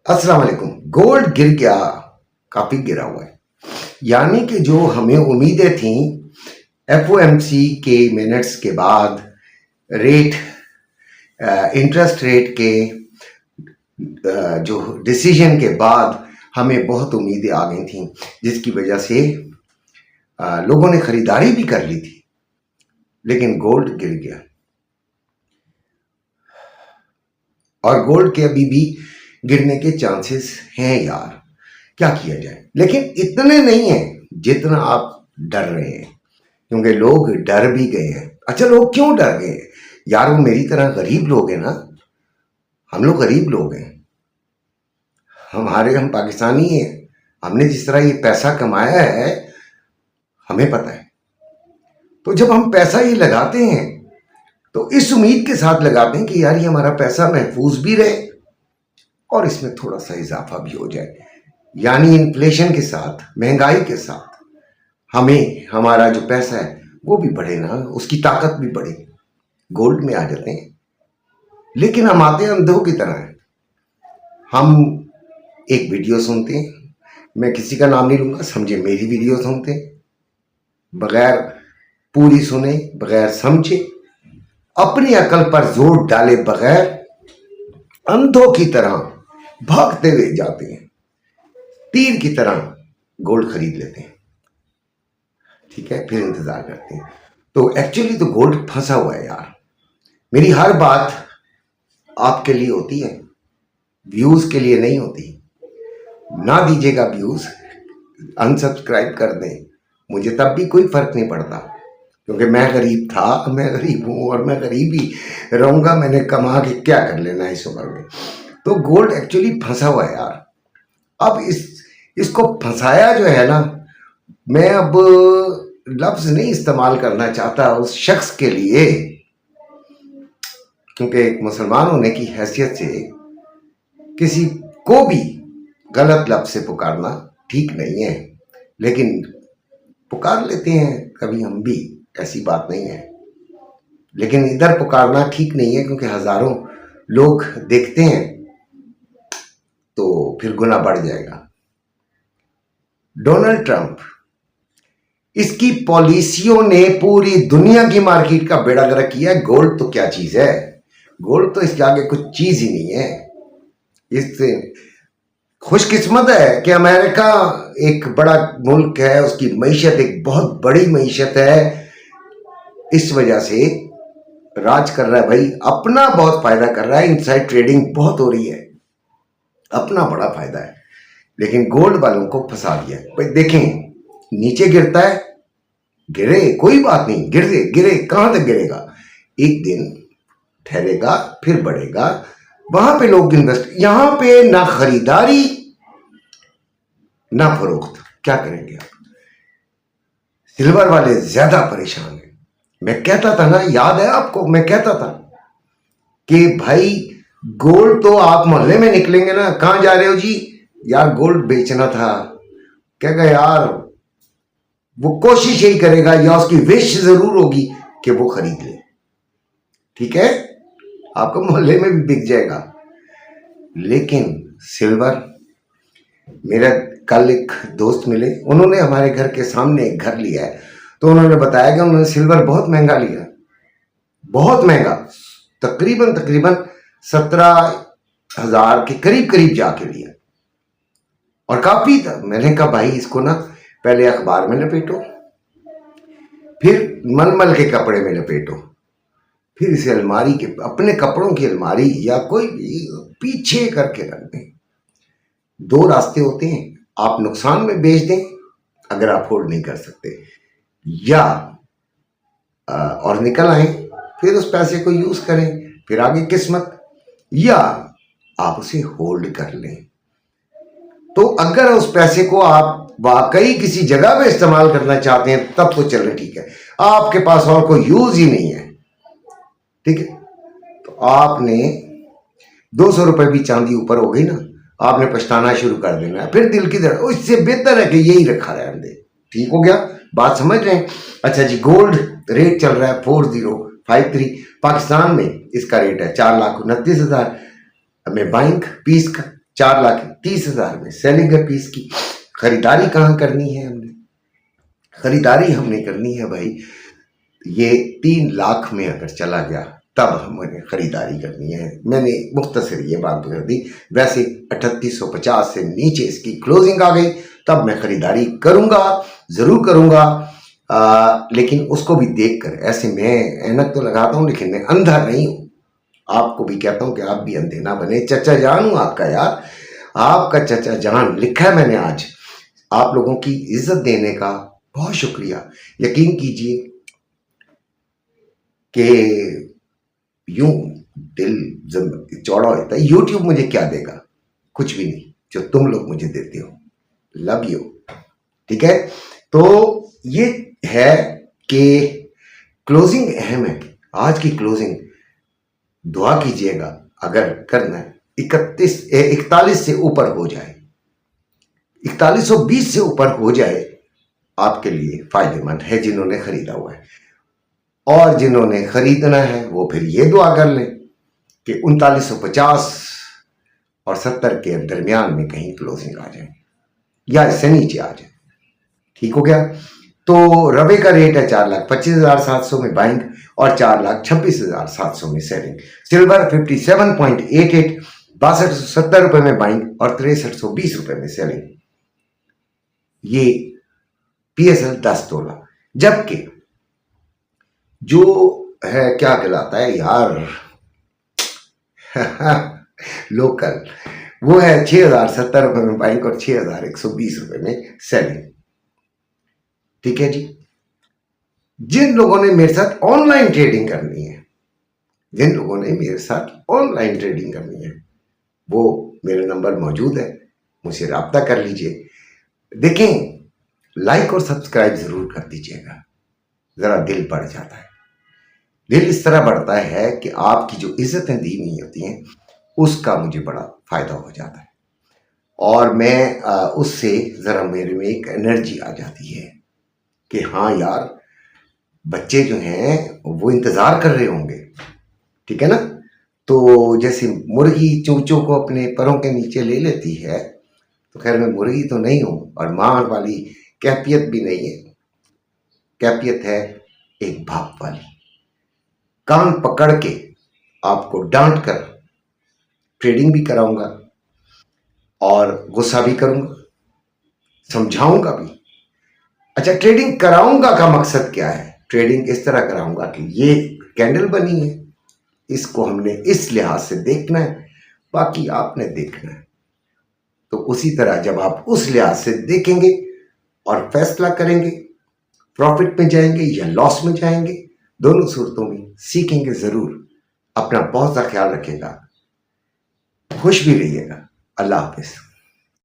अस्सलाम वालेकुम। गोल्ड गिर गया, काफी गिरा हुआ है। यानी कि जो हमें उम्मीदें थी एफओएमसी के मिनट्स के बाद, रेट इंटरेस्ट रेट के जो डिसीजन के बाद हमें बहुत उम्मीदें आ गई थी, जिसकी वजह से लोगों ने खरीदारी भी कर ली थी, लेकिन गोल्ड गिर गया। और गोल्ड के अभी भी गिरने के चांसेस हैं यार, क्या किया जाए। लेकिन इतने नहीं है जितना आप डर रहे हैं, क्योंकि लोग डर भी गए हैं। अच्छा, लोग क्यों डर गए यार? वो मेरी तरह गरीब लोग हैं ना, हम लोग गरीब लोग हैं। हम पाकिस्तानी हैं। हमने जिस तरह ये पैसा कमाया है हमें पता है। तो जब हम पैसा ये लगाते हैं तो इस उम्मीद के साथ लगाते हैं कि यार ये हमारा पैसा महफूज भी रहे और इसमें थोड़ा सा इजाफा भी हो जाए। यानी इन्फ्लेशन के साथ, महंगाई के साथ हमें हमारा जो पैसा है वो भी बढ़े ना, उसकी ताकत भी बढ़े। गोल्ड में आ जाते हैं, लेकिन हम आते हैं अंधों की तरह। हम एक वीडियो सुनते हैं, मैं किसी का नाम नहीं लूंगा, समझे मेरी वीडियो सुनते हैं, बगैर पूरी सुने, बगैर समझे, अपनी अकल पर जोर डाले बगैर अंधों की तरह भागते हुए जाते हैं, तीर की तरह गोल्ड खरीद लेते हैं। ठीक है, फिर इंतजार करते हैं। तो एक्चुअली तो गोल्ड फंसा हुआ है यार। मेरी हर बात आपके लिए होती है, व्यूज के लिए नहीं होती। ना दीजिएगा व्यूज, अनसब्सक्राइब कर दें, मुझे तब भी कोई फर्क नहीं पड़ता, क्योंकि मैं गरीब था, मैं गरीब हूं और मैं गरीब ही रहूंगा। मैंने कमा के क्या कर लेना है इस उम्र में। तो गोल्ड एक्चुअली फंसा हुआ है यार। अब इसको फंसाया जो है ना, मैं अब लफ्ज नहीं इस्तेमाल करना चाहता उस शख्स के लिए, क्योंकि एक मुसलमान होने की हैसियत से किसी को भी गलत लफ्ज से पुकारना ठीक नहीं है, लेकिन पुकार लेते हैं कभी हम भी, ऐसी बात नहीं है। लेकिन इधर पुकारना ठीक नहीं है, क्योंकि हजारों लोग देखते हैं तो फिर गुना बढ़ जाएगा। डोनाल्ड ट्रंप, इसकी पॉलिसियों ने पूरी दुनिया की मार्केट का बेड़ा गर्क किया है। गोल्ड तो क्या चीज है, गोल्ड तो इसके आगे कुछ चीज ही नहीं है। इससे खुशकिस्मत है कि अमेरिका एक बड़ा मुल्क है, उसकी मईशत एक बहुत बड़ी मईशत है, इस वजह से राज कर रहा है भाई, अपना बहुत फायदा कर रहा है। इनसाइड ट्रेडिंग बहुत हो रही है, अपना बड़ा फायदा है। लेकिन गोल्ड वालों को फंसा दिया भाई। देखें, नीचे गिरता है, गिरे कोई बात नहीं, गिरे कहां तक गिरेगा, एक दिन ठहरेगा फिर बढ़ेगा। वहां पे लोग इन्वेस्ट, यहां पे ना खरीदारी ना फरोख्त, क्या करेंगे आप? सिल्वर वाले ज्यादा परेशान हैं। मैं कहता था ना, याद है आपको, मैं कहता था कि भाई गोल्ड तो आप मोहल्ले में निकलेंगे ना, कहां जा रहे हो जी, यार गोल्ड बेचना था, कहेगा यार वो कोशिश यही करेगा, या उसकी विश जरूर होगी कि वो खरीद ले। ठीक है, आपको मोहल्ले में भी बिक जाएगा। लेकिन सिल्वर, मेरा कल एक दोस्त मिले, उन्होंने हमारे घर के सामने एक घर लिया है, तो उन्होंने बताया कि उन्होंने सिल्वर बहुत महंगा लिया, बहुत महंगा, तकरीबन 17,000 के करीब जाके लिया। और काफी था। मैंने कहा भाई इसको ना पहले अखबार में लपेटो, फिर मलमल के कपड़े में लपेटो, फिर इसे अलमारी के, अपने कपड़ों की अलमारी या कोई पीछे करके रख दें। दो रास्ते होते हैं, आप नुकसान में बेच दें अगर आप होल्ड नहीं कर सकते, या और निकल आए, फिर उस पैसे को यूज करें, फिर आगे किस्मत, या आप उसे होल्ड कर लें। तो अगर उस पैसे को आप वाकई किसी जगह पे इस्तेमाल करना चाहते हैं तब तो चलें, ठीक है। आपके पास और कोई यूज ही नहीं है, ठीक है, तो आपने 200 रुपए भी चांदी ऊपर हो गई ना, आपने पछताना शुरू कर देना है, फिर दिल की दर्द। इससे बेहतर है कि यही रखा रहने दे। ठीक हो गया, बात समझ रहे हैं? अच्छा जी, गोल्ड रेट चल रहा है 4053, पाकिस्तान में इसका रेट है 4,29,000 में बाइंग पीस का 4,30,000 में सेलिंग है पीस की। खरीदारी कहाँ करनी है हमने? खरीदारी हमने करनी है भाई, ये 3 लाख में अगर चला गया तब हमें खरीदारी करनी है। मैंने मुख्तसर ये बात कर दी। वैसे 3850 से नीचे इसकी क्लोजिंग आ गई तब मैं खरीदारी करूंगा, जरूर करूंगा। लेकिन उसको भी देखकर, ऐसे मैं ऐनक तो लगाता हूं लेकिन मैं अंधा नहीं हूं। आपको भी कहता हूं कि आप भी अंधे ना बने। चचा जान हूं आपका यार, आपका चचा जान लिखा है मैंने आज। आप लोगों की इज्जत देने का बहुत शुक्रिया। यकीन कीजिए कि यूं दिल जब चौड़ा होता है, यूट्यूब मुझे क्या देगा? कुछ भी नहीं, जो तुम लोग मुझे देते हो। Love you. ठीक है, तो ये है कि क्लोजिंग अहम है। आज की क्लोजिंग दुआ कीजिएगा, अगर करना है 41 से ऊपर हो जाए, 4120 से ऊपर हो जाए, आपके लिए फायदेमंद है जिन्होंने खरीदा हुआ है। और जिन्होंने खरीदना है वो फिर ये दुआ कर लें कि 3950 और 70 के दरमियान में कहीं क्लोजिंग आ जाए या इससे नीचे आ जाए। ठीक हो गया। तो रवे का रेट है 4,25,700 में बाइंग और 4,26,700 में सेलिंग। सिल्वर 57.88, 6270 रुपए में बाइंग और 6320 रुपए में सेलिंग। ये PSL 10 तोला। जबकि जो है क्या कहलाता है यार लोकल, वो है 6,070 रुपए में बाइंग और 6,120 रुपए में सेलिंग। ठीक है जी। जिन लोगों ने मेरे साथ ऑनलाइन ट्रेडिंग करनी है, जिन लोगों ने मेरे साथ ऑनलाइन ट्रेडिंग करनी है, वो मेरा नंबर मौजूद है, मुझसे रब्ता कर लीजिए। देखें, लाइक और सब्सक्राइब जरूर कर दीजिएगा, जरा दिल बढ़ जाता है। दिल इस तरह बढ़ता है कि आपकी जो इज्जतें दी हुई होती हैं उसका मुझे बड़ा फायदा हो जाता है और मैं उससे जरा मेरे में एक एनर्जी आ जाती है कि हाँ यार, बच्चे जो हैं वो इंतजार कर रहे होंगे। ठीक है ना। तो जैसे मुर्गी चूचों को अपने पैरों के नीचे ले लेती है, तो खैर मैं मुर्गी तो नहीं हूं और मां वाली कैफियत भी नहीं है। कैफियत है एक बाप वाली। कान पकड़ के आपको डांट कर ट्रेडिंग भी कराऊंगा और गुस्सा भी करूंगा, समझाऊंगा भी। अच्छा, ट्रेडिंग कराऊंगा का मकसद क्या है? ट्रेडिंग इस तरह कराऊंगा कि ये कैंडल बनी है, इसको हमने इस लिहाज से देखना है, बाकी आपने देखना है। तो उसी तरह जब आप उस लिहाज से देखेंगे और फैसला करेंगे, प्रॉफिट में जाएंगे या लॉस में जाएंगे, दोनों सूरतों में सीखेंगे जरूर। अपना बहुत सा ख्याल रखिएगा, खुश भी रहिएगा। अल्लाह हाफिज।